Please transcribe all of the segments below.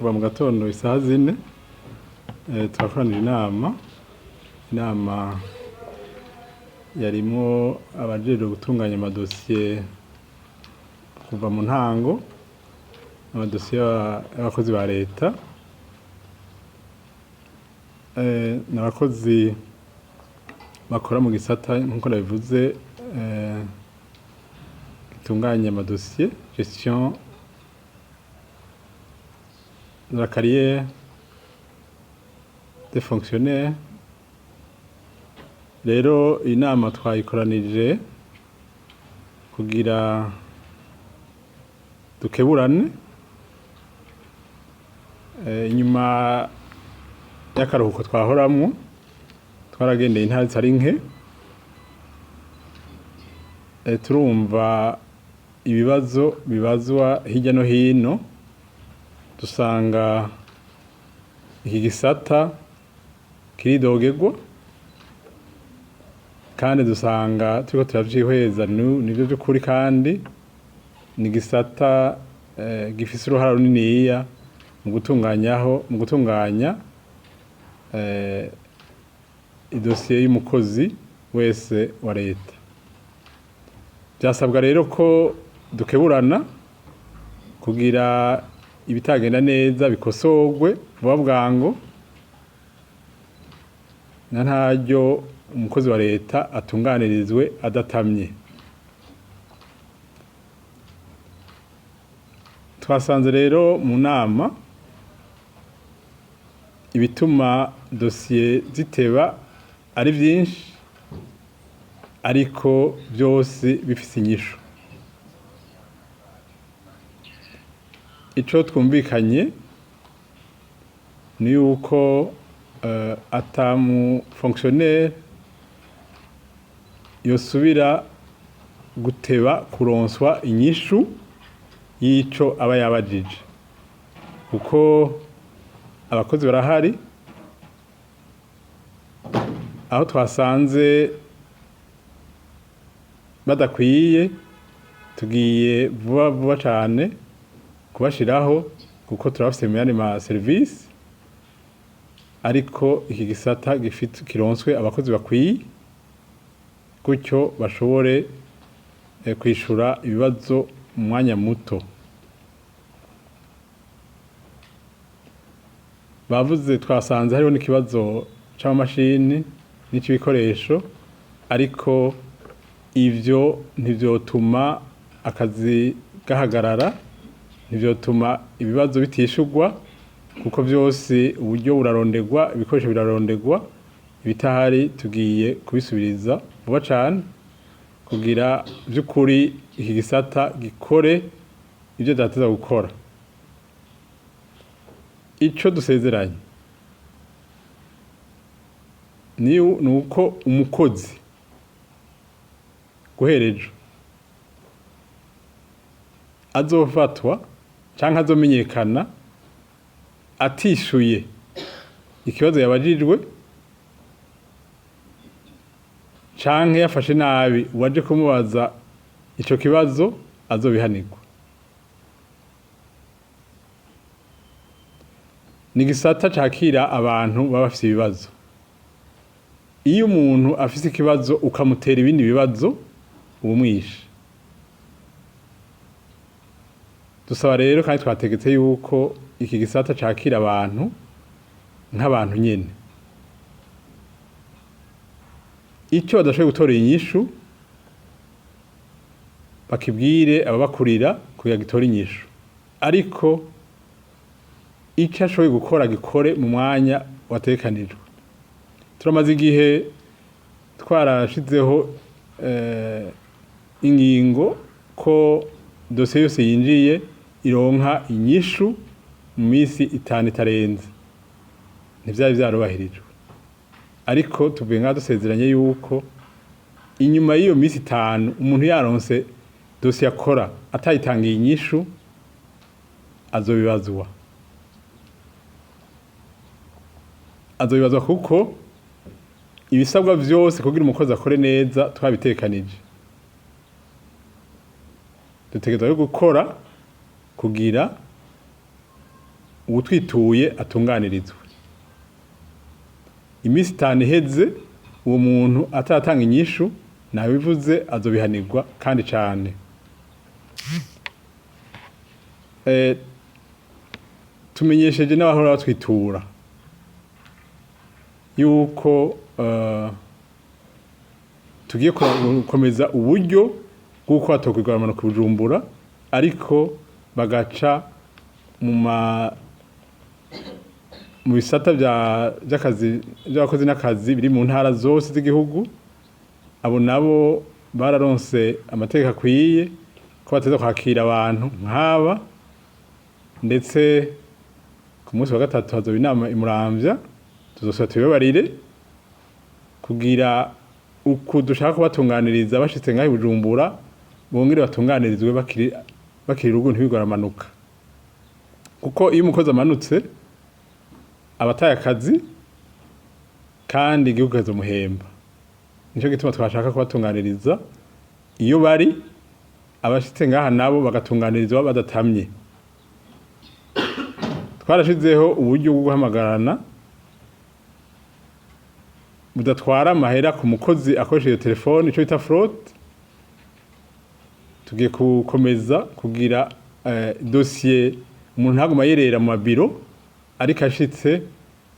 kuva mu gatondo isaha 4 turakoranira inama yarimo abajejwe gutunganya amadosiye kuva mu ntango, amadosiye y'abakozi ba leta, n'abakozi bakora mu gisata nk'uko nabivuze gitunganya amadosiye, gestion de la carrière des fonctionnaires. Rero inama twayikoranije kugira dukeburane inyuma y'akaruhuko twahoramwo, twaragendeye intara zitari nke, turumva ibibazo bibazwa hirya no hino, dusanga iki gisata kiridogerwa kandi dusanga turiko turavyihweza nivyo by'ukuri, kandi ni gisata gifise uruhara runiniya mu gutunganya idosiye y'umukozi wese wa leta. Byasabwa rero ko dukeburana kugira ibitagenda neza bikosorwe vuba bwango, na ntaryo umukozi wa leta atunganirizwe adatamye. Twasanze rero mu nama ibituma dosiye ziteba ari byinshi, ariko byose bifise inyishu. Ico twumvikanye ni yuko atamu fonctionnaire yosubira guteba kuronswa inyishu y'ico aba yabajije, kuko abakozi barahari. Aho twasanze badakwiye tugiye vuba cane kubashiraho, kuko turafise mu yandi ma service, ariko iki gisata kironswe abakozi bakwiye, gutyo bashobore kwishura ibibazo mu mwanya muto. Bavuze twasanze hariho n'ikibazo c'amamashini n'ic'ibikoresho, ariko ivyo ntivyotuma akazi gahagarara, ntivyotuma ibibazo bitishurwa, kuko byose uburyo burarondegwa, ibikoresho birarondegwa. Ibitahari tugiye kubisubiriza vuba cane kugira by'ukuri iki gisata gikore ibyo dateza gukora. Ico dusezeranye ni uko umukozi guherejo azofatwa canke azomenyekana atishuye ikibazo yabajijwe, canke yafashe nabi uwaje kumubaza ico kibazo, azobihanirwa. Ni gisata cakira abantu baba bafise ibibazo. Iyo umuntu afise ikibazo ukamutera ibindi bibazo, ubumwishe. Dusaba rero kandi twategetse yuko iki gisata cakira abantu nk'abantu nyene. Ico badashoboye gutora inyishu bakibwire ababakurira kugira gitora inyishu, ariko ico ashoboye gukora gikore mu mwanya watekanijwe. Turamaze igihe twarashizeho ingingo ko dosiye yose yinjiye ironka inyishu mu misi 5 itarenze. Ntivyari vyarubahirijwe, ariko tuvuye nka dusezeranye yuko inyuma y'iyo misi 5 umuntu yaronse dosiye akora atayitangiye inyishu azobibazwa, kuko ibisabwa vyose kugira umukozi akore neza twabitekanije. Dutegerezwa gukora kugira uwutwituye atunganirizwe. Iminsi 5 iheze uwo muntu atatanga inyishu nabivuze azobihanirwa kandi cane. Tumenyesheje n'abahora batwitura yuko tugiye gukomeza uburyo bw'uko hatokwirwa ku Bujumbura, ariko bagaca mu bisata by'akazi by'abakozi n'akazi biri mu ntara zose z'igihugu. Abo nabo bararonse amategeko akwiye ko bateza kwakira abantu nk'aba, ndetse ku munsi wa gatatu hazoba inama imuramvya, tuzosaba tubibarire kugira uku dushaka kubatunganiriza bashitse ngaho i Bujumbura bongere batunganirizwe bakiri urugo ntibigoramanuka, kuko iyo umukozi amanutse abataye akazi kandi igihugu kazomuhemba. Nico gituma twashaka kubatunganiriza iyo bari abashitse ngaha nabo bagatunganirizwa badatamye. Twarashizeho uburyo bwo guhamagarana budatwara amahera ku mukozi akoresheje telefone, ico bita fraude. Tugiye gukomeza kugira dossier umuntu ntaguma yerera mu mabiro, ariko ashitse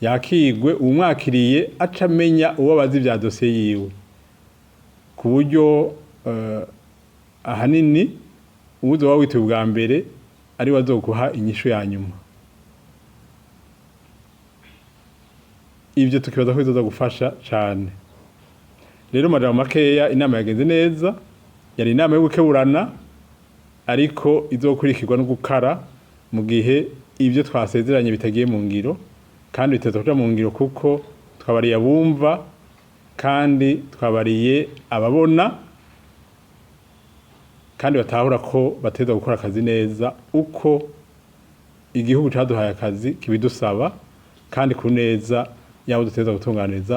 yakigwe umwakiriye aca amenya uwo bazi vya dossier yiwe, ku buryo ahanini uwuzoba wituye bwa mbere ari wazoguha inyishu ya nyuma. Ivyo tukibaza ko bizoza gufasha cane. Rero majambo makeya, inama yagenze neza, yari inama yo gukeburana, ariko izokurikirwa no gukara mu gihe ivyo twasezeranye bitagiye mu ngiro, kandi biteza kuja mu ngiro kuko twabariye abumva kandi twabariye ababona kandi batahura ko bateza gukora akazi neza uko igihugu caduhaye akazi kibidusaba, kandi ku neza yabo duteza gutunganiriza